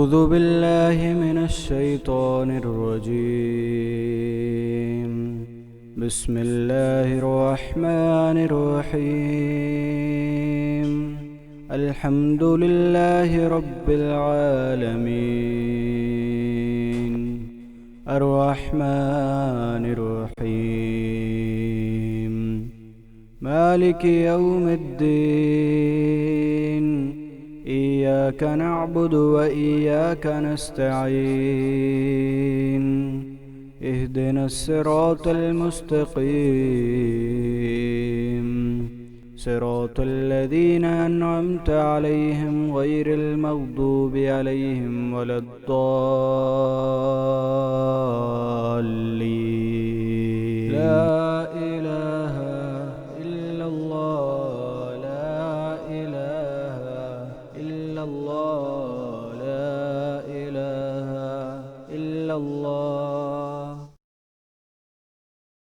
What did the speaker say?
أعوذ بالله من الشيطان الرجيم. بسم الله الرحمن الرحيم. الحمد لله رب العالمين، الرحمن الرحيم، مالك يوم الدين. إياك نعبد وإياك نستعين. اهدنا الصراط المستقيم، صراط الذين أنعمت عليهم غير المغضوب عليهم ولا الضالين. لا إله إلا الله، لا إله إلا الله، لا إله إلا الله.